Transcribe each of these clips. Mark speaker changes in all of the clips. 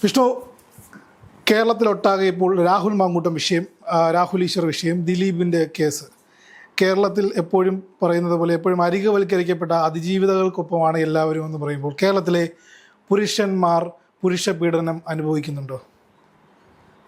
Speaker 1: വിഷ്ണു, കേരളത്തിലൊട്ടാകെ ഇപ്പോൾ രാഹുൽ മാങ്കൂട്ടം വിഷയം, രാഹുൽ ഈശ്വർ വിഷയം, ദിലീപിൻ്റെ കേസ്, കേരളത്തിൽ എപ്പോഴും പറയുന്നത് പോലെ എപ്പോഴും അരികവൽക്കരിക്കപ്പെട്ട അതിജീവിതകൾക്കൊപ്പമാണ് എല്ലാവരും എന്ന് പറയുമ്പോൾ കേരളത്തിലെ പുരുഷന്മാർ പുരുഷ പീഡനം അനുഭവിക്കുന്നുണ്ടോ?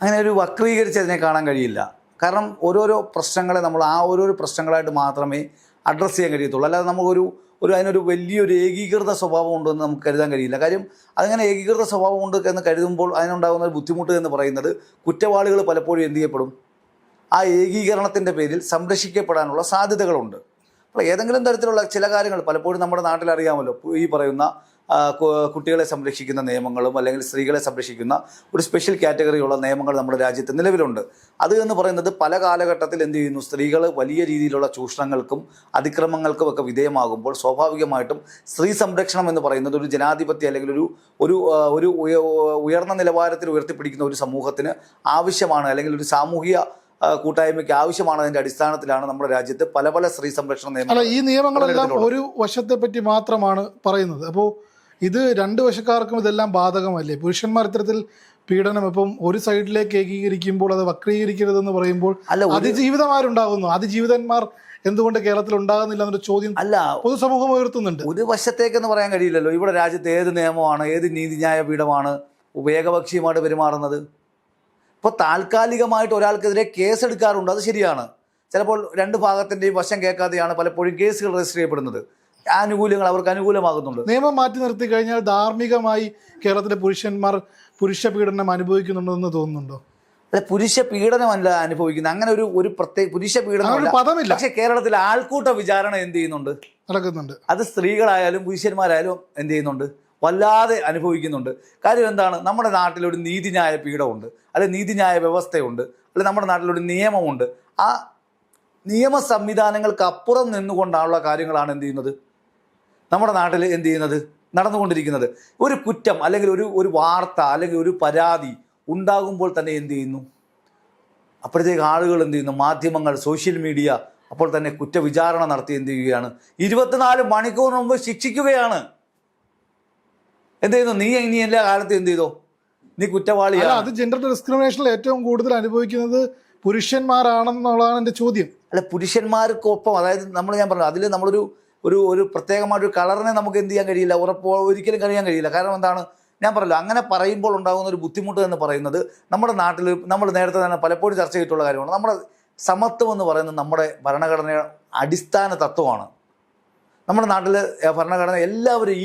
Speaker 2: അങ്ങനെ ഒരു വക്രീകരിച്ച് അതിനെ കാണാൻ കഴിയില്ല. കാരണം ഓരോരോ പ്രശ്നങ്ങളെ നമ്മൾ ആ ഓരോരോ പ്രശ്നങ്ങളായിട്ട് മാത്രമേ അഡ്രസ്സ് ചെയ്യാൻ കഴിയത്തുള്ളൂ. അല്ലാതെ നമുക്കൊരു അതിനൊരു വലിയൊരു ഏകീകൃത സ്വഭാവം ഉണ്ടെന്ന് നമുക്ക് കരുതാൻ കഴിയില്ല. കാര്യം അതങ്ങനെ ഏകീകൃത സ്വഭാവം ഉണ്ട് എന്ന് കരുതുമ്പോൾ അതിനുണ്ടാകുന്ന ഒരു ബുദ്ധിമുട്ട് എന്ന് പറയുന്നത് കുറ്റവാളികൾ പലപ്പോഴും എന്ത് ചെയ്യപ്പെടും, ആ ഏകീകരണത്തിൻ്റെ പേരിൽ സംരക്ഷിക്കപ്പെടാനുള്ള സാധ്യതകളുണ്ട്. അപ്പോൾ ഏതെങ്കിലും തരത്തിലുള്ള ചില കാര്യങ്ങൾ പലപ്പോഴും നമ്മുടെ നാട്ടിൽ അറിയാമല്ലോ, ഈ പറയുന്ന കുട്ടികളെ സംരക്ഷിക്കുന്ന നിയമങ്ങളും അല്ലെങ്കിൽ സ്ത്രീകളെ സംരക്ഷിക്കുന്ന ഒരു സ്പെഷ്യൽ കാറ്റഗറിയുള്ള നിയമങ്ങൾ നമ്മുടെ രാജ്യത്ത് നിലവിലുണ്ട്. അത് എന്ന് പറയുന്നത് പല കാലഘട്ടത്തിൽ എന്ത് ചെയ്യുന്നു, സ്ത്രീകൾ വലിയ രീതിയിലുള്ള ചൂഷണങ്ങൾക്കും അതിക്രമങ്ങൾക്കും ഒക്കെ വിധേയമാകുമ്പോൾ സ്വാഭാവികമായിട്ടും സ്ത്രീ സംരക്ഷണം എന്ന് പറയുന്നത് ഒരു ജനാധിപത്യ അല്ലെങ്കിൽ ഒരു ഉയർന്ന നിലവാരത്തിൽ ഉയർത്തിപ്പിടിക്കുന്ന ഒരു സമൂഹത്തിന് ആവശ്യമാണ്, അല്ലെങ്കിൽ ഒരു സാമൂഹിക കൂട്ടായ്മയ്ക്ക് ആവശ്യമാണതിൻ്റെ അടിസ്ഥാനത്തിലാണ് നമ്മുടെ രാജ്യത്ത് പല പല സ്ത്രീ സംരക്ഷണ നിയമങ്ങൾ.
Speaker 1: ഈ നിയമങ്ങളെല്ലാം ഒരു വശത്തെ പറ്റി മാത്രമാണ് പറയുന്നത്. അപ്പോൾ ഇത് രണ്ട് വശക്കാർക്കും ഇതെല്ലാം ബാധകമല്ലേ? പുരുഷന്മാർ ഇത്തരത്തിൽ പീഡനം ഇപ്പം ഒരു സൈഡിലേക്ക് ഏകീകരിക്കുമ്പോൾ അത് വക്രീകരിക്കരുതെന്ന് പറയുമ്പോൾ അതിജീവിതന്മാരുണ്ടാകുന്നു, അതിജീവിതന്മാർ എന്തുകൊണ്ട് കേരളത്തിൽ ഉണ്ടാകുന്നില്ല എന്നൊരു ചോദ്യം പൊതുസമൂഹം ഉയർത്തുന്നുണ്ട്.
Speaker 2: ഒരു വശത്തേക്കെന്ന് പറയാൻ കഴിയില്ലല്ലോ. ഇവിടെ രാജ്യത്ത് ഏത് നിയമമാണ്, ഏത് നീതിന്യായ പീഠമാണ് ഏകപക്ഷീയമായിട്ട് പെരുമാറുന്നത്? ഇപ്പോൾ താൽക്കാലികമായിട്ട് ഒരാൾക്കെതിരെ കേസെടുക്കാറുണ്ട്, അത് ശരിയാണ്. ചിലപ്പോൾ രണ്ട് ഭാഗത്തിൻ്റെയും വശം കേൾക്കാതെയാണ് പലപ്പോഴും കേസുകൾ രജിസ്റ്റർ ചെയ്യപ്പെടുന്നത്. ആനുകൂല്യങ്ങൾ അവർക്ക് അനുകൂലമാകുന്നുണ്ട്.
Speaker 1: നിയമം മാറ്റി നിർത്തി കഴിഞ്ഞാൽ ധാർമ്മികമായി കേരളത്തിലെ പുരുഷന്മാർ പുരുഷ പീഡനം അനുഭവിക്കുന്നുണ്ടെന്ന് തോന്നുന്നുണ്ടോ?
Speaker 2: അല്ല, പുരുഷ പീഡനമല്ല അനുഭവിക്കുന്നത്, അങ്ങനെ ഒരു പ്രത്യേക പുരുഷ പീഡനം
Speaker 1: പദമില്ല.
Speaker 2: പക്ഷെ കേരളത്തിൽ ആൾക്കൂട്ട വിചാരണ എന്ത് ചെയ്യുന്നുണ്ട്,
Speaker 1: നടക്കുന്നുണ്ട്.
Speaker 2: അത് സ്ത്രീകളായാലും പുരുഷന്മാരായാലും എന്ത് ചെയ്യുന്നുണ്ട്, വല്ലാതെ അനുഭവിക്കുന്നുണ്ട്. കാര്യം എന്താണ്, നമ്മുടെ നാട്ടിലൊരു നീതിന്യായ പീഠമുണ്ട്, അല്ലെങ്കിൽ നീതിന്യായ വ്യവസ്ഥയുണ്ട്, അല്ലെങ്കിൽ നമ്മുടെ നാട്ടിലൊരു നിയമമുണ്ട്. ആ നിയമ സംവിധാനങ്ങൾക്ക് അപ്പുറം നിന്നുകൊണ്ടാണുള്ള കാര്യങ്ങളാണ് എന്ത് ചെയ്യുന്നത്, നമ്മുടെ നാട്ടിൽ എന്ത് ചെയ്യുന്നത്, നടന്നുകൊണ്ടിരിക്കുന്നത്. ഒരു കുറ്റം അല്ലെങ്കിൽ ഒരു വാർത്ത അല്ലെങ്കിൽ ഒരു പരാതി ഉണ്ടാകുമ്പോൾ തന്നെ എന്ത് ചെയ്യുന്നു, അപ്പോഴത്തേക്ക് ആളുകൾ എന്ത് ചെയ്യുന്നു, മാധ്യമങ്ങൾ, സോഷ്യൽ മീഡിയ അപ്പോൾ തന്നെ കുറ്റവിചാരണ നടത്തി എന്ത് ചെയ്യുകയാണ്, 24 മണിക്കൂറിന് മുമ്പ് ശിക്ഷിക്കുകയാണ്. എന്ത് ചെയ്യുന്നു, നീ ഇനി എല്ലാ കാലത്തും എന്ത് ചെയ്തോ, നീ കുറ്റവാളിയാണ്.
Speaker 1: അത് ജെൻഡർ ഡിസ്ക്രിമിനേഷനിൽ ഏറ്റവും കൂടുതൽ അനുഭവിക്കുന്നത് പുരുഷന്മാരാണെന്നുള്ളതാണ് എൻ്റെ ചോദ്യം.
Speaker 2: അല്ല, പുരുഷന്മാർക്കൊപ്പം, അതായത് ഞാൻ പറഞ്ഞു, അതിൽ നമ്മളൊരു പ്രത്യേകമായിട്ടൊരു കളറിനെ നമുക്ക് എന്ത് ചെയ്യാൻ കഴിയില്ല, ഒരിക്കലും കഴിയാൻ കഴിയില്ല. കാരണം എന്താണ്, ഞാൻ പറഞ്ഞല്ലോ, അങ്ങനെ പറയുമ്പോൾ ഉണ്ടാകുന്ന ഒരു ബുദ്ധിമുട്ട് എന്ന് പറയുന്നത് നമ്മുടെ നാട്ടിൽ നമ്മൾ നേരത്തെ തന്നെ പലപ്പോഴും ചർച്ച ചെയ്തിട്ടുള്ള കാര്യമാണ്. നമ്മുടെ സമത്വം എന്ന് പറയുന്നത് നമ്മുടെ ഭരണഘടനയുടെ അടിസ്ഥാന തത്വമാണ്. നമ്മുടെ നാട്ടിൽ ഭരണഘടന എല്ലാവരും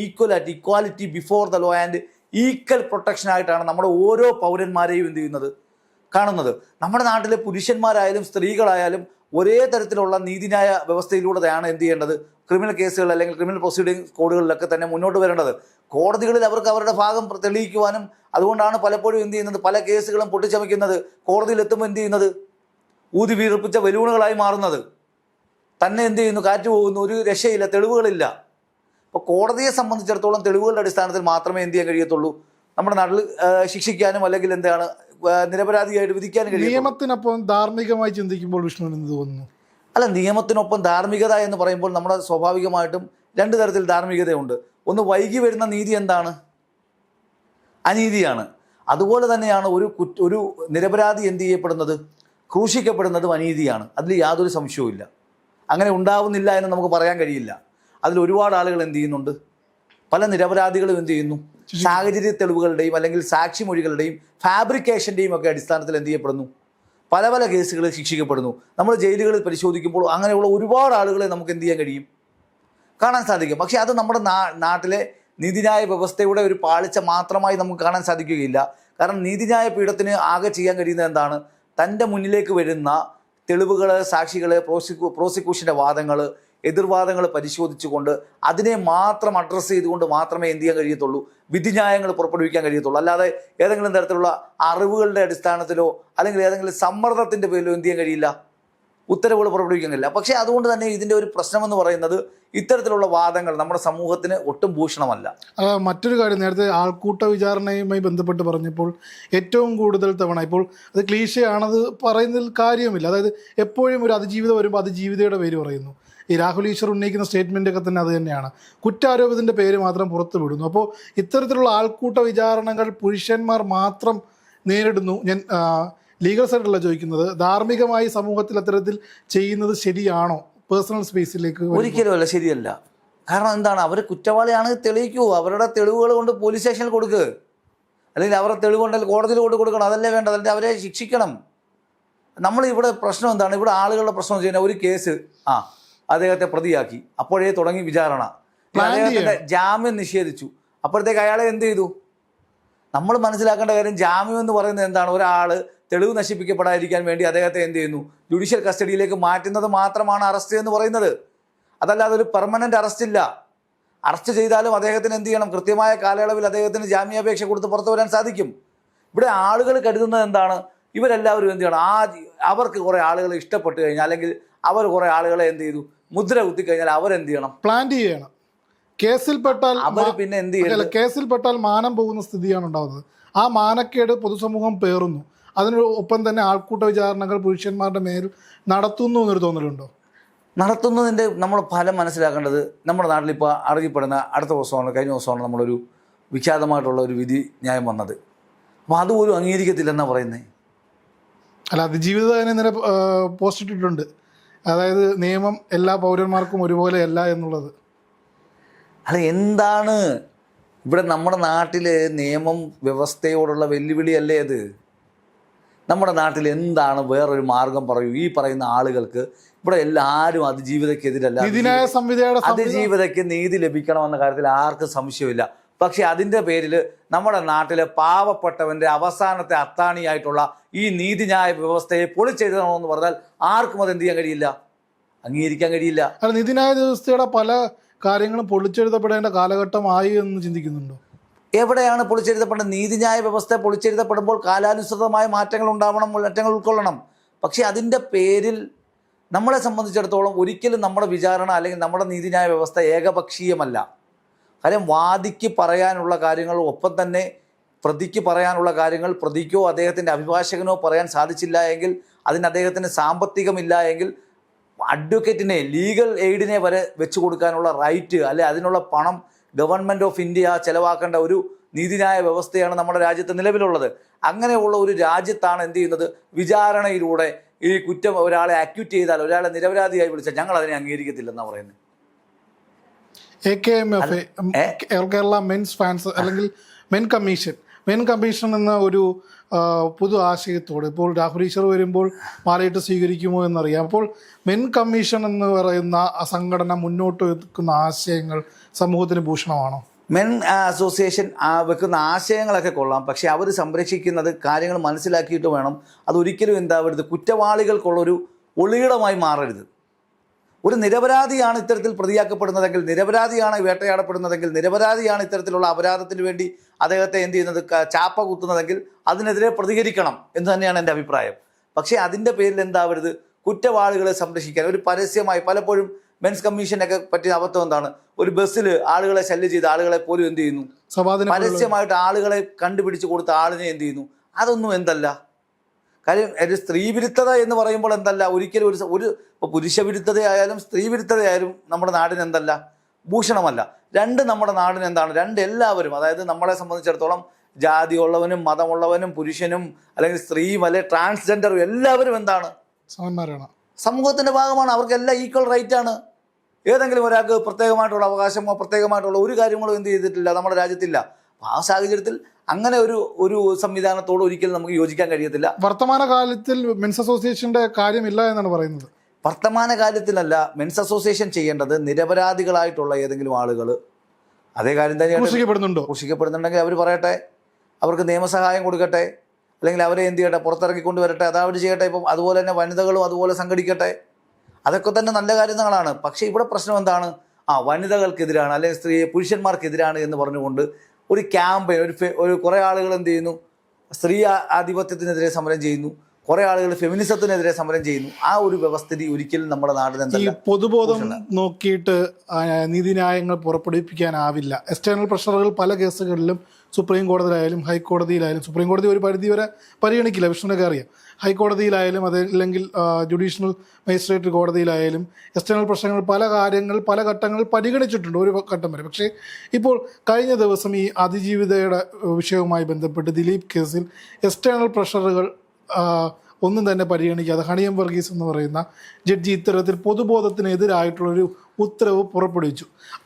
Speaker 2: equality before the law and equal പ്രൊട്ടക്ഷനായിട്ടാണ് നമ്മുടെ ഓരോ പൗരന്മാരെയും എന്ത് ചെയ്യുന്നത്, കാണുന്നത്. നമ്മുടെ നാട്ടിലെ പുരുഷന്മാരായാലും സ്ത്രീകളായാലും ഒരേ തരത്തിലുള്ള നീതിന്യായ വ്യവസ്ഥയിലൂടെയാണ് എന്ത് ചെയ്യേണ്ടത്, ക്രിമിനൽ കേസുകൾ അല്ലെങ്കിൽ ക്രിമിനൽ പ്രൊസീഡിംഗ് കോഡുകളിലൊക്കെ തന്നെ മുന്നോട്ട് വരേണ്ടത്. കോടതികളിൽ അവർക്ക് അവരുടെ ഭാഗം തെളിയിക്കുവാനും, അതുകൊണ്ടാണ് പലപ്പോഴും എന്ത് ചെയ്യുന്നത്, പല കേസുകളും പൊട്ടിച്ചമയ്ക്കുന്നത്, കോടതിയിലെത്തുമ്പോൾ എന്ത് ചെയ്യുന്നത്, ഊതി വീർപ്പിച്ച ബലൂണുകളായി മാറുന്നത്, തന്നെ എന്ത് ചെയ്യുന്നു, കാറ്റ് പോകുന്നു, ഒരു രക്ഷയില്ല, തെളിവുകളില്ല. അപ്പോൾ കോടതിയെ സംബന്ധിച്ചിടത്തോളം തെളിവുകളുടെ അടിസ്ഥാനത്തിൽ മാത്രമേ എന്ത് ചെയ്യാൻ കഴിയത്തുള്ളൂ, നമ്മുടെ നാട്ടിൽ ശിക്ഷിക്കാനും അല്ലെങ്കിൽ എന്താണ് നിരപരാധിയായിട്ട് വിധിക്കാനും കഴിയും.
Speaker 1: നിയമത്തിനൊപ്പം ധാർമ്മികമായി ചിന്തിക്കുമ്പോൾ വിഷ്ണുവിന് എന്ത് തോന്നുന്നു?
Speaker 2: അല്ല, നിയമത്തിനൊപ്പം ധാർമ്മികത എന്ന് പറയുമ്പോൾ നമ്മുടെ സ്വാഭാവികമായിട്ടും രണ്ട് തരത്തിൽ ധാർമ്മികതയുണ്ട്. ഒന്ന്, വൈകി വരുന്ന നീതി എന്താണ്, അനീതിയാണ്. അതുപോലെ തന്നെയാണ് ഒരു നിരപരാധി എന്ത് ചെയ്യപ്പെടുന്നത്, ക്രൂശിക്കപ്പെടുന്നതും അനീതിയാണ്. അതിൽ യാതൊരു സംശയവും. അങ്ങനെ ഉണ്ടാവുന്നില്ല എന്ന് നമുക്ക് പറയാൻ കഴിയില്ല. അതിൽ ഒരുപാട് ആളുകൾ എന്ത് ചെയ്യുന്നുണ്ട്, പല നിരപരാധികളും എന്ത് ചെയ്യുന്നു, സാഹചര്യ തെളിവുകളുടെയും അല്ലെങ്കിൽ സാക്ഷിമൊഴികളുടെയും ഫാബ്രിക്കേഷൻ്റെയും ഒക്കെ അടിസ്ഥാനത്തിൽ എന്ത് ചെയ്യപ്പെടുന്നു, പല പല കേസുകളിൽ ശിക്ഷിക്കപ്പെടുന്നു. നമ്മൾ ജയിലുകളിൽ പരിശോധിക്കുമ്പോൾ അങ്ങനെയുള്ള ഒരുപാട് ആളുകളെ നമുക്ക് എന്ത് ചെയ്യാൻ കഴിയും, കാണാൻ സാധിക്കും. പക്ഷേ അത് നമ്മുടെ നാട്ടിലെ നീതിന്യായ വ്യവസ്ഥയുടെ ഒരു പാളിച്ച മാത്രമായി നമുക്ക് കാണാൻ സാധിക്കുകയില്ല. കാരണം നീതിന്യായ പീഠത്തിന് ആകെ ചെയ്യാൻ കഴിയുന്നത് എന്താണ്, തൻ്റെ മുന്നിലേക്ക് വരുന്ന തെളിവുകൾ, സാക്ഷികൾ, പ്രോസിക്യൂഷൻ്റെ വാദങ്ങൾ, എതിർവാദങ്ങൾ പരിശോധിച്ചുകൊണ്ട് അതിനെ മാത്രം അഡ്രസ്സ് ചെയ്തുകൊണ്ട് മാത്രമേ എന്ത് ചെയ്യാൻ കഴിയത്തുള്ളൂ, വിധിന്യായങ്ങൾ പുറപ്പെടുവിക്കാൻ കഴിയത്തുള്ളൂ. അല്ലാതെ ഏതെങ്കിലും തരത്തിലുള്ള അറിവുകളുടെ അടിസ്ഥാനത്തിലോ അല്ലെങ്കിൽ ഏതെങ്കിലും സമ്മർദ്ദത്തിൻ്റെ പേരിലോ എന്ത് ചെയ്യാൻ കഴിയില്ല, ഉത്തരവുകൾ പുറപ്പെടുവിക്കാൻ കഴിയില്ല. പക്ഷേ അതുകൊണ്ട് തന്നെ ഇതിൻ്റെ ഒരു പ്രശ്നമെന്ന് പറയുന്നത് ഇത്തരത്തിലുള്ള വാദങ്ങൾ നമ്മുടെ സമൂഹത്തിന് ഒട്ടും ഭൂഷണമല്ല.
Speaker 1: മറ്റൊരു കാര്യം, നേരത്തെ ആൾക്കൂട്ട വിചാരണയുമായി ബന്ധപ്പെട്ട് പറഞ്ഞപ്പോൾ ഏറ്റവും കൂടുതൽ തവണ, ഇപ്പോൾ അത് ക്ലീശയാണത് പറയുന്നതിൽ കാര്യമില്ല, അതായത് എപ്പോഴും ഒരു അതിജീവിതം വരുമ്പോൾ അതിജീവിതയുടെ പേര് പറയുന്നു. ഈ രാഹുൽ ഈശ്വർ ഉന്നയിക്കുന്ന സ്റ്റേറ്റ്മെൻ്റൊക്കെ തന്നെ അത് തന്നെയാണ്. കുറ്റാരോപണത്തിൻ്റെ പേര് മാത്രം പുറത്തു വിടുന്നു. അപ്പോൾ ഇത്തരത്തിലുള്ള ആൾക്കൂട്ട വിചാരണകൾ പുരുഷന്മാർ മാത്രം നേരിടുന്നു. ഞാൻ ലീഗൽ സൈഡല്ല ചോദിക്കുന്നത്, ധാർമ്മികമായി സമൂഹത്തിൽ അത്തരത്തിൽ ചെയ്യുന്നത് ശരിയാണോ? പേഴ്സണൽ സ്പേസിലേക്ക്
Speaker 2: ഒരിക്കലുമല്ല, ശരിയല്ല. കാരണം എന്താണ്, അവർ കുറ്റവാളിയാണെങ്കിൽ തെളിയിക്കൂ, അവരുടെ തെളിവുകൾ കൊണ്ട് പോലീസ് സ്റ്റേഷനിൽ കൊടുക്കുക, അല്ലെങ്കിൽ അവരുടെ തെളിവുണ്ടെങ്കിൽ കോടതിയിൽ കൊടുക്കണം. അതല്ലേ വേണ്ടത്, അല്ലെങ്കിൽ അവരെ ശിക്ഷിക്കണം. നമ്മളിവിടെ പ്രശ്നം എന്താണ്, ഇവിടെ ആളുകളുടെ പ്രശ്നം വെച്ച് കഴിഞ്ഞാൽ ഒരു കേസ് അദ്ദേഹത്തെ പ്രതിയാക്കി, അപ്പോഴേ തുടങ്ങി വിചാരണ, അദ്ദേഹത്തിന്റെ ജാമ്യം നിഷേധിച്ചു, അപ്പോഴത്തേക്ക് അയാളെ എന്ത് ചെയ്തു? നമ്മൾ മനസ്സിലാക്കേണ്ട കാര്യം, ജാമ്യം എന്ന് പറയുന്നത് എന്താണ്, ഒരാൾ തെളിവ് നശിപ്പിക്കപ്പെടാതിരിക്കാൻ വേണ്ടി അദ്ദേഹത്തെ എന്ത് ചെയ്യുന്നു, ജുഡീഷ്യൽ കസ്റ്റഡിയിലേക്ക് മാറ്റുന്നത് മാത്രമാണ് അറസ്റ്റ് എന്ന് പറയുന്നത്. അതല്ലാതെ ഒരു പെർമനന്റ് അറസ്റ്റ് ഇല്ല. അറസ്റ്റ് ചെയ്താലും അദ്ദേഹത്തിന് എന്ത് ചെയ്യണം, കൃത്യമായ കാലയളവിൽ അദ്ദേഹത്തിന് ജാമ്യാപേക്ഷ കൊടുത്ത് പുറത്തു വരാൻ സാധിക്കും. ഇവിടെ ആളുകൾ കരുതുന്നത് എന്താണ്, ഇവരെല്ലാവരും എന്ത് ചെയ്യണം, അവർക്ക് കുറേ ആളുകളെ ഇഷ്ടപ്പെട്ട് കഴിഞ്ഞാൽ, അല്ലെങ്കിൽ അവർ കുറേ ആളുകളെ എന്ത് ചെയ്തു, മുദ്ര കുത്തിക്കഴിഞ്ഞാൽ അവരെന്ത് ചെയ്യണം,
Speaker 1: പ്ലാൻ ചെയ്യണം. കേസിൽപ്പെട്ടാൽ
Speaker 2: അവർ പിന്നെ എന്ത് ചെയ്യണം,
Speaker 1: കേസിൽപ്പെട്ടാൽ മാനം പോകുന്ന സ്ഥിതിയാണ് ഉണ്ടാകുന്നത്. ആ മാനക്കേട് പൊതുസമൂഹം പേറുന്നു. അതിനൊപ്പം തന്നെ ആൾക്കൂട്ട വിചാരണകൾ പുരുഷന്മാരുടെ മേൽ നടത്തുന്നു എന്നൊരു തോന്നലുണ്ടോ?
Speaker 2: നടത്തുന്നതിൻ്റെ നമ്മൾ ഫലം മനസ്സിലാക്കേണ്ടത്, നമ്മുടെ നാട്ടിലിപ്പോൾ അറിയപ്പെടുന്ന അടുത്ത ദിവസമാണ്, കഴിഞ്ഞ ദിവസമാണ് നമ്മളൊരു വിഖ്യാതമായിട്ടുള്ള ഒരു വിധി ന്യായം വന്നത്. അപ്പോൾ അതുപോലും അംഗീകരിക്കത്തില്ലെന്നാണ് പറയുന്നത്.
Speaker 1: അല്ല, അതിജീവിത തന്നെ പോസ്റ്റ് ഇട്ടിട്ടുണ്ട്, അതായത് നിയമം എല്ലാ പൗരന്മാർക്കും ഒരുപോലെയല്ല എന്നുള്ളത്.
Speaker 2: അല്ല, എന്താണ് ഇവിടെ നമ്മുടെ നാട്ടിൽ നിയമം വ്യവസ്ഥയോടുള്ള വെല്ലുവിളിയല്ലേ അത്? നമ്മുടെ നാട്ടിൽ എന്താണ് വേറൊരു മാർഗം പറയൂ? ഈ പറയുന്ന ആളുകൾക്ക് ഇവിടെ എല്ലാവരും അതിജീവിതക്കെതിരല്ല, അതിജീവിതയ്ക്ക് നീതി ലഭിക്കണമെന്ന കാര്യത്തിൽ ആർക്കും സംശയമില്ല. പക്ഷെ അതിൻ്റെ പേരിൽ നമ്മുടെ നാട്ടിലെ പാവപ്പെട്ടവൻ്റെ അവസാനത്തെ അത്താണിയായിട്ടുള്ള ഈ നീതിന്യായ വ്യവസ്ഥയെ പൊളിച്ചെഴുതണമെന്ന് പറഞ്ഞാൽ ആർക്കും അത് എന്ത് ചെയ്യാൻ കഴിയില്ല, അംഗീകരിക്കാൻ കഴിയില്ല.
Speaker 1: നീതിന്യായ വ്യവസ്ഥയുടെ പല കാര്യങ്ങളും പൊളിച്ചെഴുതപ്പെടേണ്ട കാലഘട്ടമായി എന്ന് ചിന്തിക്കുന്നുണ്ടോ?
Speaker 2: എവിടെയാണ് പൊളിച്ചെഴുതപ്പെടേണ്ടത്? നീതിന്യായ വ്യവസ്ഥ പൊളിച്ചെഴുതപ്പെടുമ്പോൾ കാലാനുസൃതമായ മാറ്റങ്ങൾ ഉണ്ടാവണം, മാറ്റങ്ങൾ ഉൾക്കൊള്ളണം. പക്ഷേ അതിൻ്റെ പേരിൽ നമ്മളെ സംബന്ധിച്ചിടത്തോളം ഒരിക്കലും നമ്മുടെ വിചാരണ അല്ലെങ്കിൽ നമ്മുടെ നീതിന്യായ വ്യവസ്ഥ ഏകപക്ഷീയമല്ല. കാര്യം വാദിക്ക് പറയാനുള്ള കാര്യങ്ങൾ, ഒപ്പം തന്നെ പ്രതിക്ക് പറയാനുള്ള കാര്യങ്ങൾ പ്രതിക്കോ അദ്ദേഹത്തിൻ്റെ അഭിഭാഷകനോ പറയാൻ സാധിച്ചില്ല എങ്കിൽ, അതിന് അദ്ദേഹത്തിന് സാമ്പത്തികമില്ല എങ്കിൽ, അഡ്വക്കേറ്റിനെ, ലീഗൽ എയ്ഡിനെ വരെ വെച്ച് കൊടുക്കാനുള്ള റൈറ്റ്, അല്ലെ അതിനുള്ള പണം ഗവൺമെൻറ് ഓഫ് ഇന്ത്യ ചെലവാക്കേണ്ട ഒരു നീതിന്യായ വ്യവസ്ഥയാണ് നമ്മുടെ രാജ്യത്ത് നിലവിലുള്ളത്. അങ്ങനെയുള്ള ഒരു രാജ്യത്താണ് എന്ത് ചെയ്യുന്നത്, വിചാരണയിലൂടെ ഈ കുറ്റം ഒരാളെ അക്യൂറ്റ് ചെയ്താൽ, ഒരാളെ നിരപരാധിയായി വിളിച്ചാൽ ഞങ്ങൾ അതിനെ അംഗീകരിക്കത്തില്ലെന്നാണ് പറയുന്നത്.
Speaker 1: കേരള മെൻസ് ഫാൻസ് അല്ലെങ്കിൽ മെൻ കമ്മീഷൻ എന്ന ഒരു പൊതു ആശയത്തോട് ഇപ്പോൾ രാഹുൽ ഈശ്വർ വരുമ്പോൾ മാലയിട്ട് സ്വീകരിക്കുമോ എന്നറിയാം. അപ്പോൾ മെൻ കമ്മീഷൻ എന്ന് പറയുന്ന സംഘടന മുന്നോട്ട് വെക്കുന്ന ആശയങ്ങൾ സമൂഹത്തിന് ഭൂഷണമാണോ?
Speaker 2: മെൻ അസോസിയേഷൻ വെക്കുന്ന ആശയങ്ങളൊക്കെ കൊള്ളാം, പക്ഷേ അവർ സംരക്ഷിക്കുന്നത് കാര്യങ്ങൾ മനസ്സിലാക്കിയിട്ട് വേണം. അതൊരിക്കലും എന്താവരുത്, കുറ്റവാളികൾക്കുള്ളൊരു ഒളിയിടമായി മാറരുത്. ഒരു നിരപരാധിയാണ് ഇത്തരത്തിൽ പ്രതിയാക്കപ്പെടുന്നതെങ്കിൽ, നിരപരാധിയാണ് വേട്ടയാടപ്പെടുന്നതെങ്കിൽ, നിരപരാധിയാണ് ഇത്തരത്തിലുള്ള അപരാധത്തിന് വേണ്ടി അദ്ദേഹത്തെ എന്ത് ചെയ്യുന്നത്, ചാപ്പ കുത്തുന്നതെങ്കിൽ അതിനെതിരെ പ്രതികരിക്കണം എന്ന് തന്നെയാണ് എൻ്റെ അഭിപ്രായം. പക്ഷേ അതിൻ്റെ പേരിൽ എന്താവരുത്, കുറ്റവാളികളെ സംരക്ഷിക്കാൻ ഒരു പരസ്യമായി, പലപ്പോഴും മെൻസ് കമ്മീഷനൊക്കെ പറ്റിയ അബദ്ധം എന്താണ്, ഒരു ബസ്സിൽ ആളുകളെ ശല്യം ചെയ്ത ആളുകളെ പോലും എന്ത് ചെയ്യുന്നു, പരസ്യമായിട്ട് ആളുകളെ കണ്ടുപിടിച്ച് കൊടുത്ത ആളിനെ എന്ത് ചെയ്യുന്നു. അതൊന്നും എന്തല്ല കാര്യം. ഒരു സ്ത്രീ വിരുദ്ധത എന്ന് പറയുമ്പോൾ എന്തല്ല, ഒരിക്കലും ഒരു പുരുഷ വിരുദ്ധതയായാലും സ്ത്രീ വിരുദ്ധതയായാലും നമ്മുടെ നാടിന് എന്തല്ല, ഭൂഷണമല്ല. രണ്ട് നമ്മുടെ നാടിന് എന്താണ്, രണ്ട് എല്ലാവരും, അതായത് നമ്മളെ സംബന്ധിച്ചിടത്തോളം ജാതിയുള്ളവനും മതമുള്ളവനും പുരുഷനും അല്ലെങ്കിൽ സ്ത്രീയും അല്ലെങ്കിൽ ട്രാൻസ്ജെൻഡറും എല്ലാവരും എന്താണ്,
Speaker 1: സമന്മാരാണ്,
Speaker 2: സമൂഹത്തിൻ്റെ ഭാഗമാണ്. അവർക്കെല്ലാം ഈക്വൽ റൈറ്റ് ആണ്. ഏതെങ്കിലും ഒരാൾക്ക് പ്രത്യേകമായിട്ടുള്ള അവകാശമോ പ്രത്യേകമായിട്ടുള്ള ഒരു കാര്യങ്ങളോ എന്ത് ചെയ്തിട്ടില്ല, നമ്മുടെ രാജ്യത്തില്ല. ആ സാഹചര്യത്തിൽ അങ്ങനെ ഒരു സംവിധാനത്തോട് ഒരിക്കലും നമുക്ക് യോജിക്കാൻ കഴിയത്തില്ല.
Speaker 1: വർത്തമാനകാലത്തിൽ മെൻസ് അസോസിയേഷന്റെ കാര്യമില്ല എന്നാണ് പറയുന്നത്.
Speaker 2: വർത്തമാനകാലത്തിലല്ല മെൻസ് അസോസിയേഷൻ ചെയ്യേണ്ടത്, നിരപരാധികളായിട്ടുള്ള ഏതെങ്കിലും ആളുകൾ അതേ കാര്യം തന്നെയാണ് ക്രൂശിക്കപ്പെടുന്നുണ്ടെങ്കിൽ അവർ പറയട്ടെ, അവർക്ക് നിയമസഹായം കൊടുക്കട്ടെ, അല്ലെങ്കിൽ അവരെ എന്ത് ചെയ്യട്ടെ, പുറത്തിറക്കിക്കൊണ്ട് വരട്ടെ, അതവർ ചെയ്യട്ടെ. ഇപ്പം അതുപോലെ തന്നെ വനിതകളും അതുപോലെ സംഘടിക്കട്ടെ. അതൊക്കെ തന്നെ നല്ല കാര്യങ്ങളാണ്. പക്ഷേ ഇവിടെ പ്രശ്നം എന്താണ്, വനിതകൾക്കെതിരാണ് അല്ലെങ്കിൽ പുരുഷന്മാർക്കെതിരാണ് എന്ന് പറഞ്ഞുകൊണ്ട് ഒരു ക്യാമ്പയിൻ, ഒരു കുറേ ആളുകൾ എന്ത് ചെയ്യുന്നു, സ്ത്രീ ആധിപത്യത്തിനെതിരെ സമരം ചെയ്യുന്നു, കുറേ ആളുകൾ ഫെമിനിസത്തിനെതിരെ സമരം ചെയ്യുന്നു. ആ ഒരു വ്യവസ്ഥിതി ഒരിക്കലും നമ്മുടെ നാടിന്
Speaker 1: ഈ പൊതുബോധം നോക്കിയിട്ട് നീതിന്യായങ്ങൾ പുറപ്പെടുവിപ്പിക്കാനാവില്ല. എക്സ്റ്റേണൽ പ്രഷറുകൾ പല കേസുകളിലും സുപ്രീം കോടതിയിലായാലും ഹൈക്കോടതിയിലായാലും സുപ്രീം കോടതി ഒരു പരിധി വരെ പരിഗണിക്കില്ല, വിഷ്ണുവിനൊക്കെ അറിയാം. ഹൈക്കോടതിയിലായാലും അതല്ലെങ്കിൽ ജുഡീഷ്യൽ മജിസ്ട്രേറ്റ് കോടതിയിലായാലും എക്സ്റ്റേണൽ പ്രശ്നങ്ങൾ പല ഘട്ടങ്ങളിൽ പരിഗണിച്ചിട്ടുണ്ട് ഒരു ഘട്ടം വരെ. പക്ഷേ ഇപ്പോൾ കഴിഞ്ഞ ദിവസം ഈ അതിജീവിതയുടെ വിഷയവുമായി ബന്ധപ്പെട്ട് ദിലീപ് കേസിൽ എക്സ്റ്റേണൽ പ്രഷറുകൾ ഒന്നും തന്നെ പരിഗണിക്കാതെ ഹണിയം വർഗീസ് എന്ന് പറയുന്ന ജഡ്ജി ഇത്തരത്തിൽ പൊതുബോധത്തിനെതിരായിട്ടുള്ളൊരു ഉത്തരവ് പുറപ്പെടുവിച്ചു.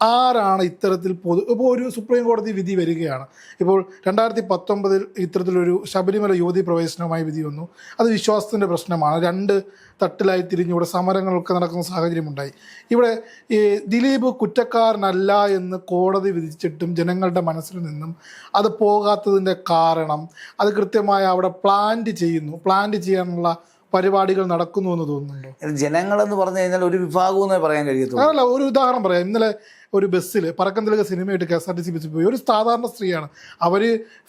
Speaker 1: ആരാണ് ഇത്തരത്തിൽ ഇപ്പോൾ ഒരു സുപ്രീം കോടതി വിധി വരികയാണ്. ഇപ്പോൾ 2019 ഇത്തരത്തിലൊരു ശബരിമല യുവതി പ്രവേശനവുമായി വിധി വന്നു. അത് വിശ്വാസത്തിൻ്റെ പ്രശ്നമാണ്. 2 തട്ടിലായി തിരിഞ്ഞുകൂടെ സമരങ്ങളൊക്കെ നടക്കുന്ന സാഹചര്യമുണ്ടായി. ഇവിടെ ഈ ദിലീപ് കുറ്റക്കാരനല്ല എന്ന് കോടതി വിധിച്ചിട്ടും ജനങ്ങളുടെ മനസ്സിൽ നിന്നും അത് പോകാത്തതിൻ്റെ കാരണം അത് കൃത്യമായി അവിടെ പ്ലാന്റ് ചെയ്യാനുള്ള പരിപാടികൾ നടക്കുന്നു എന്ന് തോന്നുന്നുണ്ടോ?
Speaker 2: ജനങ്ങളെന്ന് പറഞ്ഞു കഴിഞ്ഞാൽ ഒരു വിഭാഗം എന്നേ പറയാൻ കഴിയത്തുള്ളൂ.
Speaker 1: അതല്ല, ഒരു ഉദാഹരണം പറയാം. ഇന്നലെ ഒരു ബസ്സിൽ പറക്കന്തലക സിനിമയായിട്ട് KSRTC ബസ്സിൽ പോയി ഒരു സാധാരണ സ്ത്രീയാണ്. അവർ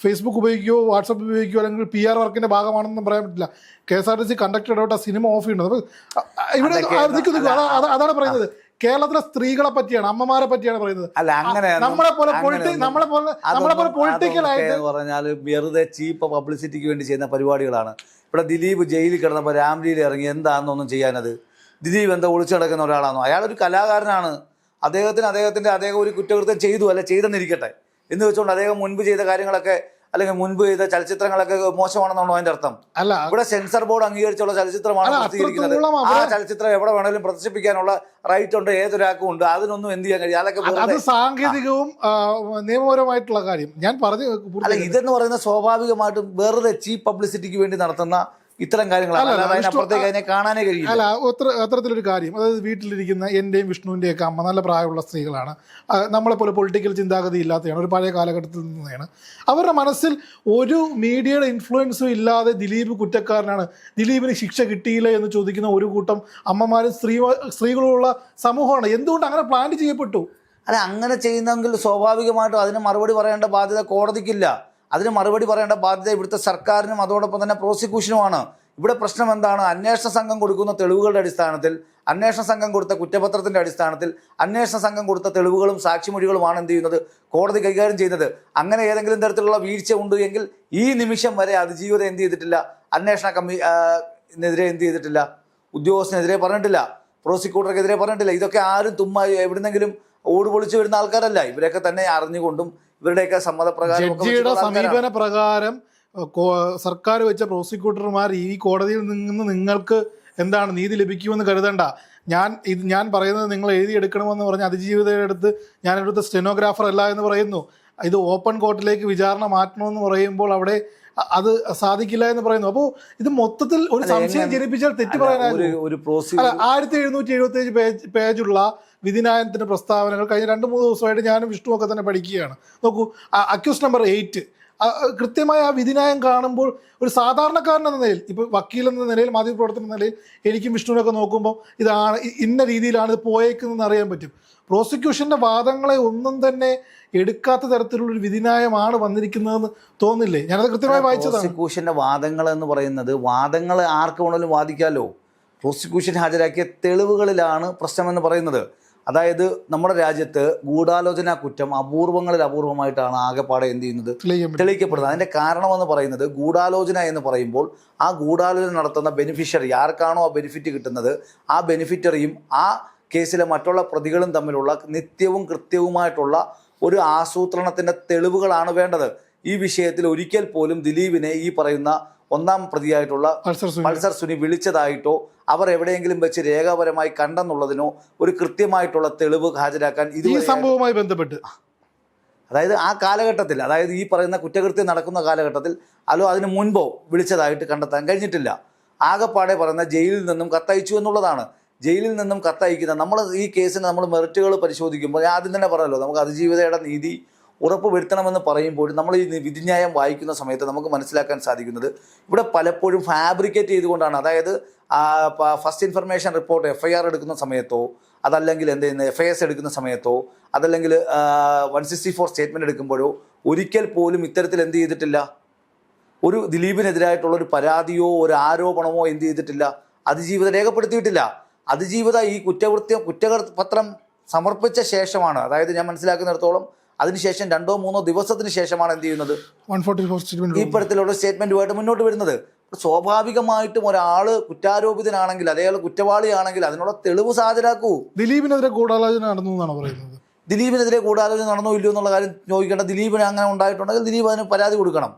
Speaker 1: ഫേസ്ബുക്ക് ഉപയോഗിക്കുകയോ വാട്സപ്പ് ഉപയോഗിക്കുകയോ അല്ലെങ്കിൽ PR വർക്കിൻ്റെ ഭാഗമാണെന്നും പറയാൻ പറ്റില്ല. KSRTC കണ്ടക്ടർ ഇടപെട്ട സിനിമ ഓഫ് ചെയ്യുന്നത്. അപ്പോൾ ഇവിടെ അതാണ് പറയുന്നത്. കേരളത്തിലെ സ്ത്രീകളെ പറ്റിയാണ്, അമ്മമാരെ പറ്റിയാണ് പറയുന്നത്.
Speaker 2: അല്ല, അങ്ങനെ
Speaker 1: നമ്മളെ പോലെ പൊളിറ്റിക്കലായിട്ട്
Speaker 2: പറഞ്ഞാൽ വെറുതെ ചീപ്പ് പബ്ലിസിറ്റിക്ക് വേണ്ടി ചെയ്യുന്ന പരിപാടികളാണ്. ഇവിടെ ദിലീപ് ജയിലിൽ കിടന്നപ്പോൾ രാംലീല ഇറങ്ങി എന്താണെന്നൊന്നും ചെയ്യാനത്? ദിലീപ് എന്താ ഒളിച്ചു നടക്കുന്ന ഒരാളാണോ? അയാളൊരു കലാകാരനാണ്. അദ്ദേഹം ഒരു കുറ്റകൃത്യം ചെയ്തെന്നിരിക്കട്ടെ എന്ന് വെച്ചുകൊണ്ട് അദ്ദേഹം മുൻപ് ചെയ്ത കാര്യങ്ങളൊക്കെ അല്ലെങ്കിൽ മുൻപ് ചെയ്ത ചലച്ചിത്രങ്ങളൊക്കെ മോശമാണെന്നാണോ അതിന്റെ അർത്ഥം? അല്ല, ഇവിടെ സെൻസർ ബോർഡ് അംഗീകരിച്ചുള്ള ചലച്ചിത്രമാണ് പ്രസിദ്ധീകരിക്കുന്നത്. ആ ചലച്ചിത്രം എവിടെ വേണേലും പ്രദർശിപ്പിക്കാനുള്ള റൈറ്റ് ഉണ്ട്, ഏതൊരാൾക്കും ഉണ്ട്. അതിനൊന്നും എന്ത് ചെയ്യാൻ കഴിയും? അതൊക്കെ സാങ്കേതികവും
Speaker 1: നിയമപരമായിട്ടുള്ള കാര്യം ഞാൻ പറഞ്ഞു.
Speaker 2: അല്ല, ഇതെന്ന് പറയുന്ന സ്വാഭാവികമായിട്ടും വെറുതെ ചീപ്പ് പബ്ലിസിറ്റിക്ക് വേണ്ടി നടത്തുന്ന ഇത്തരം കാര്യങ്ങളാണ്. അതിനപ്പുറത്തേക്ക് അതിനെ കാണാനേ കഴിയില്ല.
Speaker 1: അല്ല, അത്തരത്തിലൊരു കാര്യം. അതായത് വീട്ടിലിരിക്കുന്ന എൻ്റെയും വിഷ്ണുവിൻ്റെയൊക്കെ അമ്മ നല്ല പ്രായമുള്ള സ്ത്രീകളാണ്. നമ്മളെപ്പോലെ പൊളിറ്റിക്കൽ ചിന്താഗതി ഇല്ലാത്തതാണ്, ഒരു പഴയ കാലഘട്ടത്തിൽ നിന്നാണ്. അവരുടെ മനസ്സിൽ ഒരു മീഡിയയുടെ ഇൻഫ്ലുവൻസും ഇല്ലാതെ ദിലീപ് കുറ്റക്കാരനാണ്, ദിലീപിന് ശിക്ഷ കിട്ടിയില്ല എന്ന് ചോദിക്കുന്ന ഒരു കൂട്ടം അമ്മമാരും സ്ത്രീകളുള്ള സമൂഹമാണ്. എന്തുകൊണ്ട് അങ്ങനെ പ്ലാൻ ചെയ്യപ്പെട്ടു?
Speaker 2: അല്ല, അങ്ങനെ ചെയ്യുന്നെങ്കിൽ സ്വാഭാവികമായിട്ടും അതിന് മറുപടി പറയേണ്ട ബാധ്യത കോടതിക്കില്ല. അതിന് മറുപടി പറയേണ്ട ബാധ്യത ഇവിടുത്തെ സർക്കാരിനും അതോടൊപ്പം തന്നെ പ്രോസിക്യൂഷനുമാണ്. ഇവിടെ പ്രശ്നം എന്താണ്? അന്വേഷണ സംഘം കൊടുക്കുന്ന തെളിവുകളുടെ അടിസ്ഥാനത്തിൽ, അന്വേഷണ സംഘം കൊടുത്ത കുറ്റപത്രത്തിൻ്റെ അടിസ്ഥാനത്തിൽ, അന്വേഷണ സംഘം കൊടുത്ത തെളിവുകളും സാക്ഷിമൊഴികളുമാണ് എന്ത് ചെയ്യുന്നത്? കോടതി കൈകാര്യം ചെയ്യുന്നത്. അങ്ങനെ ഏതെങ്കിലും തരത്തിലുള്ള വീഴ്ച ഉണ്ട് എങ്കിൽ ഈ നിമിഷം വരെ അതിജീവിത എന്ത് ചെയ്തിട്ടില്ല? അന്വേഷണ കമ്മീഷനെതിരെ എന്ത് ചെയ്തിട്ടില്ല? ഉദ്യോഗസ്ഥനെതിരെ പറഞ്ഞിട്ടില്ല, പ്രോസിക്യൂട്ടർക്കെതിരെ പറഞ്ഞിട്ടില്ല. ഇതൊക്കെ ആരും എവിടുന്നെങ്കിലും ഓട് പൊളിച്ചു വരുന്ന ആൾക്കാരല്ല. ഇവരൊക്കെ തന്നെ അറിഞ്ഞുകൊണ്ടും ഇവരുടെയൊക്കെ സമ്മതപ്രകാരം
Speaker 1: ജഡ്ജിയുടെ സമീപന പ്രകാരം സർക്കാർ വെച്ച പ്രോസിക്യൂട്ടർമാർ ഈ കോടതിയിൽ നിന്ന് നിങ്ങൾക്ക് എന്താണ് നീതി ലഭിക്കുമെന്ന് കരുതണ്ട. ഞാൻ പറയുന്നത് നിങ്ങൾ എഴുതിയെടുക്കണമെന്ന് പറഞ്ഞ് അതിജീവിതയുടെ അടുത്ത് ഞാനെടുത്ത സ്റ്റെനോഗ്രാഫർ അല്ല എന്ന് പറയുന്നു. ഇത് ഓപ്പൺ കോർട്ടിലേക്ക് വിചാരണ മാറ്റണമെന്ന് പറയുമ്പോൾ അവിടെ അത് സാധിക്കില്ല എന്ന് പറയുന്നു. അപ്പോൾ ഇത് മൊത്തത്തിൽ ഒരു സംശയം ജനിപ്പിച്ചാൽ തെറ്റ് പറയാനാകും. 1775 പേജുള്ള വിധിന്യായത്തിന്റെ പ്രസ്താവനകൾ കഴിഞ്ഞ 2-3 ദിവസമായിട്ട് ഞാനും വിഷ്ണുവൊക്കെ തന്നെ പഠിക്കുകയാണ്. നോക്കൂ, അക്യൂസ് നമ്പർ 8 കൃത്യമായ ആ വിധിന്യായം കാണുമ്പോൾ ഒരു സാധാരണക്കാരൻ എന്ന നിലയിൽ, ഇപ്പോൾ വക്കീൽ എന്ന നിലയിൽ, മാധ്യമപ്രവർത്തനം എന്ന നിലയിൽ എനിക്കും വിഷ്ണുവിനൊക്കെ നോക്കുമ്പോൾ ഇതാണ് ഇന്ന രീതിയിലാണ് ഇത് പോയേക്കുന്നതെന്ന് അറിയാൻ പറ്റും. പ്രോസിക്യൂഷന്റെ വാദങ്ങളെ ഒന്നും തന്നെ എടുക്കാത്ത തരത്തിലുള്ളൊരു വിധിന്യായമാണ് വന്നിരിക്കുന്നതെന്ന് തോന്നില്ലേ? ഞാനത് കൃത്യമായി വായിച്ചതാണ്.
Speaker 2: പ്രോസിക്യൂഷന്റെ വാദങ്ങൾ എന്ന് പറയുന്നത് വാദങ്ങൾ ആർക്ക് വേണമെങ്കിലും വാദിക്കാമല്ലോ. പ്രോസിക്യൂഷൻ ഹാജരാക്കിയ തെളിവുകളിലാണ് പ്രശ്നമെന്ന് പറയുന്നത്. അതായത് നമ്മുടെ രാജ്യത്ത് ഗൂഢാലോചന കുറ്റം അപൂർവങ്ങളിൽ അപൂർവമായിട്ടാണ് ആകെപ്പാടെ എന്ത് ചെയ്യുന്നത്? തെളിയിക്കപ്പെടുന്നത്. അതിൻ്റെ കാരണമെന്ന് പറയുന്നത് ഗൂഢാലോചന എന്ന് പറയുമ്പോൾ ആ ഗൂഢാലോചന നടത്തുന്ന ബെനിഫിഷ്യറി, ആർക്കാണോ ആ ബെനിഫിറ്റ് കിട്ടുന്നത്, ആ ബെനിഫിറ്ററിയും ആ കേസിലെ മറ്റുള്ള പ്രതികളും തമ്മിലുള്ള നിത്യവും കൃത്യവുമായിട്ടുള്ള ഒരു ആസൂത്രണത്തിൻ്റെ തെളിവുകളാണ് വേണ്ടത്. ഈ വിഷയത്തിൽ ഒരിക്കൽ പോലും ദിലീപിനെ ഈ പറയുന്ന ഒന്നാം പ്രതിയായിട്ടുള്ള പൾസർ സുനി വിളിച്ചതായിട്ടോ അവർ എവിടെയെങ്കിലും വെച്ച് രേഖാപരമായി കണ്ടെന്നുള്ളതിനോ ഒരു കൃത്യമായിട്ടുള്ള തെളിവ് ഹാജരാക്കാൻ
Speaker 1: ഈ സംഭവവുമായി ബന്ധപ്പെട്ട്,
Speaker 2: അതായത് ആ കാലഘട്ടത്തിൽ, അതായത് ഈ പറയുന്ന കുറ്റകൃത്യം നടക്കുന്ന കാലഘട്ടത്തിൽ അതിന് മുൻപോ വിളിച്ചതായിട്ട് കണ്ടെത്താൻ കഴിഞ്ഞിട്ടില്ല. ആകെപ്പാടെ പറയുന്ന ജയിലിൽ നിന്നും കത്തയച്ചു എന്നുള്ളതാണ്. ജയിലിൽ നിന്നും കത്തയക്കുന്ന നമ്മൾ ഈ കേസിന് നമ്മൾ മെറിറ്റുകൾ പരിശോധിക്കുമ്പോൾ ഞാൻ ആദ്യം തന്നെ പറഞ്ഞല്ലോ, നമുക്ക് അതിജീവിതയുടെ നീതി ഉറപ്പുവരുത്തണമെന്ന് പറയുമ്പോൾ നമ്മൾ ഈ വിധിന്യായം വായിക്കുന്ന സമയത്ത് നമുക്ക് മനസ്സിലാക്കാൻ സാധിക്കുന്നത് ഇവിടെ പലപ്പോഴും ഫാബ്രിക്കേറ്റ് ചെയ്തുകൊണ്ടാണ്. അതായത് ഫസ്റ്റ് ഇൻഫർമേഷൻ റിപ്പോർട്ട് FIR എടുക്കുന്ന സമയത്തോ, അതല്ലെങ്കിൽ എന്ത് ചെയ്യുന്നത് FIS എടുക്കുന്ന സമയത്തോ, അതല്ലെങ്കിൽ 164 സ്റ്റേറ്റ്മെൻറ്റ് എടുക്കുമ്പോഴോ ഒരിക്കൽ പോലും ഇത്തരത്തിൽ എന്ത് ചെയ്തിട്ടില്ല? ഒരു ദിലീപിനെതിരായിട്ടുള്ളൊരു പരാതിയോ ഒരു ആരോപണമോ എന്ത് ചെയ്തിട്ടില്ല? അതിജീവിത രേഖപ്പെടുത്തിയിട്ടില്ല. അതിജീവിത ഈ കുറ്റപത്രം സമർപ്പിച്ച ശേഷമാണ്, അതായത് ഞാൻ മനസ്സിലാക്കുന്നിടത്തോളം അതിനുശേഷം 2-3 ദിവസത്തിന് ശേഷമാണ് എന്ത് ചെയ്യുന്നത്
Speaker 1: 144 സ്റ്റേറ്റ്മെന്റ്
Speaker 2: ഈ തരത്തിലുള്ള സ്റ്റേറ്റ്മെന്റുമായിട്ട് മുന്നോട്ട് വരുന്നത്. സ്വാഭാവികമായിട്ടും ഒരാൾ കുറ്റാരോപിതനാണെങ്കിൽ അയാൾ കുറ്റവാളിയാണെങ്കിൽ അതിനുള്ള തെളിവ് ഹാജരാക്കൂ.
Speaker 1: ദിലീപിനെതിരെ ഗൂഢാലോചന നടന്നു എന്നാണ് പറയുന്നത്.
Speaker 2: ദിലീപിനെതിരെ ഗൂഢാലോചന നടന്നോ ഇല്ലയോ എന്നുള്ള കാര്യം ചോദിക്കേണ്ട. ദിലീപിന് അങ്ങനെ ഉണ്ടായിട്ടുണ്ടെങ്കിൽ ദിലീപ് അതിന് പരാതി കൊടുക്കണം.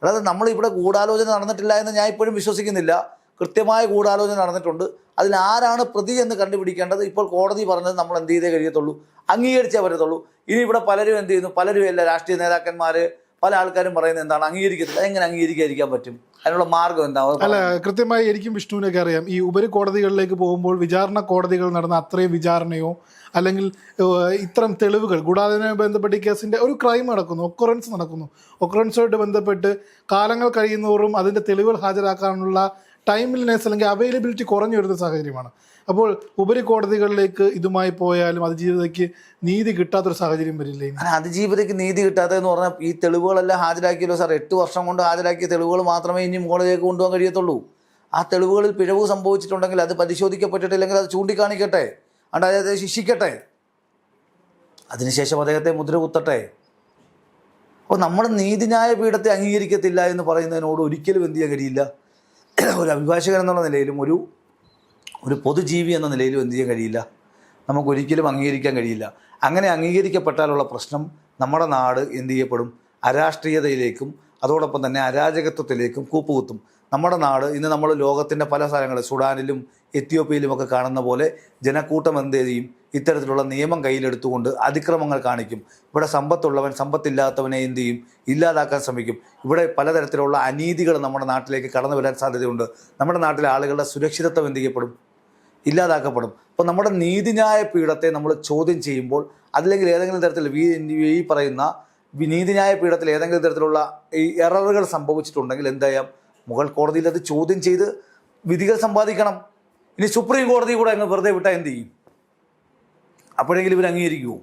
Speaker 2: അതായത് നമ്മളിവിടെ ഗൂഢാലോചന നടന്നിട്ടില്ല എന്ന് ഞാൻ ഇപ്പോഴും വിശ്വസിക്കുന്നില്ല. കൃത്യമായ ഗൂഢാലോചന നടന്നിട്ടുണ്ട്. അതിൽ ആരാണ് പ്രതി എന്ന് കണ്ടുപിടിക്കേണ്ടത്. ഇപ്പോൾ കോടതി പറഞ്ഞത് നമ്മൾ എന്ത് ചെയ്തേ കഴിയത്തുള്ളൂ, അംഗീകരിച്ചേ പറ്റത്തുള്ളൂ. ഇനി ഇവിടെ പലരും എന്ത് ചെയ്യുന്നു, പലരും എല്ലാ രാഷ്ട്രീയ നേതാക്കന്മാർ പല ആൾക്കാരും പറയുന്നത് എന്താണ്, അംഗീകരിക്കത്തില്ല. എങ്ങനെ അംഗീകരിക്കാതിരിക്കാൻ പറ്റും? അതിനുള്ള മാർഗം എന്താ?
Speaker 1: അല്ല, കൃത്യമായി എനിക്കും വിഷ്ണുവിനൊക്കെ അറിയാം. ഈ ഉപരികോടതികളിലേക്ക് പോകുമ്പോൾ വിചാരണ കോടതികൾ നടന്ന അത്രയും വിചാരണയോ അല്ലെങ്കിൽ ഇത്തരം തെളിവുകൾ ഗൂഢാലോചനയുമായി ബന്ധപ്പെട്ട് ഈ കേസിൻ്റെ ഒരു ക്രൈം നടക്കുന്നു, ഒക്കറൻസുമായിട്ട് ബന്ധപ്പെട്ട് കാലങ്ങൾ കഴിയുന്നവരും അതിൻ്റെ തെളിവുകൾ ഹാജരാക്കാനുള്ള ടൈംലിനെസ് അല്ലെങ്കിൽ അവൈലബിലിറ്റി കുറഞ്ഞു വരുന്ന സാഹചര്യമാണ്. അപ്പോൾ ഉപരികോടതികളിലേക്ക് ഇതുമായി പോയാലും അതിജീവിതയ്ക്ക് നീതി കിട്ടാത്തൊരു സാഹചര്യം വരില്ലേ?
Speaker 2: അതിജീവിതയ്ക്ക് നീതി കിട്ടാത്തതെന്ന് പറഞ്ഞാൽ ഈ തെളിവുകളെല്ലാം ഹാജരാക്കിയല്ലോ സാർ. 8 വർഷം കൊണ്ട് ഹാജരാക്കിയ തെളിവുകൾ മാത്രമേ ഇനി മുകളിലേക്ക് കൊണ്ടുപോകാൻ കഴിയത്തുള്ളൂ. ആ തെളിവുകളിൽ പിഴവ് സംഭവിച്ചിട്ടുണ്ടെങ്കിൽ അത് പരിശോധിക്കപ്പെട്ടിട്ടില്ലെങ്കിൽ അത് ചൂണ്ടിക്കാണിക്കട്ടെ, അണ്ട് അദ്ദേഹത്തെ ശിക്ഷിക്കട്ടെ, അതിനുശേഷം അദ്ദേഹത്തെ മുദ്ര കുത്തട്ടെ. അപ്പോൾ നമ്മൾ നീതിന്യായ പീഠത്തെ അംഗീകരിക്കത്തില്ല എന്ന് പറയുന്നതിനോട് ഒരിക്കലും എന്ത് ചെയ്യാൻ കഴിയില്ല. ഒരു അഭിഭാഷകൻ എന്നുള്ള നിലയിലും ഒരു പൊതുജീവി എന്ന നിലയിലും എന്ത് ചെയ്യാൻ കഴിയില്ല, നമുക്കൊരിക്കലും അംഗീകരിക്കാൻ കഴിയില്ല. അങ്ങനെ അംഗീകരിക്കപ്പെട്ടാലുള്ള പ്രശ്നം നമ്മുടെ നാട് എന്ത് ചെയ്യപ്പെടും, അരാഷ്ട്രീയതയിലേക്കും അതോടൊപ്പം തന്നെ അരാജകത്വത്തിലേക്കും കൂപ്പുകുത്തും. നമ്മുടെ നാട് ഇന്ന് നമ്മൾ ലോകത്തിൻ്റെ പല സ്ഥലങ്ങളിൽ സുഡാനിലും എത്യോപ്യയിലുമൊക്കെ കാണുന്ന പോലെ ജനക്കൂട്ടം എന്ത് ചെയ്യും, ഇത്തരത്തിലുള്ള നിയമം കയ്യിലെടുത്തുകൊണ്ട് അതിക്രമങ്ങൾ കാണിക്കും. ഇവിടെ സമ്പത്തുള്ളവൻ സമ്പത്തില്ലാത്തവനെ എന്ത് ചെയ്യും, ഇല്ലാതാക്കാൻ ശ്രമിക്കും. ഇവിടെ പലതരത്തിലുള്ള അനീതികൾ നമ്മുടെ നാട്ടിലേക്ക് കടന്നു വരാൻ സാധ്യതയുണ്ട്. നമ്മുടെ നാട്ടിലെ ആളുകളുടെ സുരക്ഷിതത്വം എന്ത് ചെയ്യപ്പെടും, ഇല്ലാതാക്കപ്പെടും. അപ്പോൾ നമ്മുടെ നീതിന്യായ പീഠത്തെ നമ്മൾ ചോദ്യം ചെയ്യുമ്പോൾ അതില്ലെങ്കിൽ ഏതെങ്കിലും തരത്തിൽ ഈ പറയുന്ന നീതിന്യായ പീഠത്തിൽ ഏതെങ്കിലും തരത്തിലുള്ള ഈ എററുകൾ സംഭവിച്ചിട്ടുണ്ടെങ്കിൽ എന്തായാലും മുകൾ കോടതിയിൽ അത് ചോദ്യം ചെയ്ത് വിധികൾ സമ്പാദിക്കണം. ഇനി സുപ്രീം കോടതി കൂടെ അങ്ങ് വെറുതെ വിട്ടാൽ എന്ത് ചെയ്യും? അപ്പോഴെങ്കിലും ഇവർ അംഗീകരിക്കുമോ?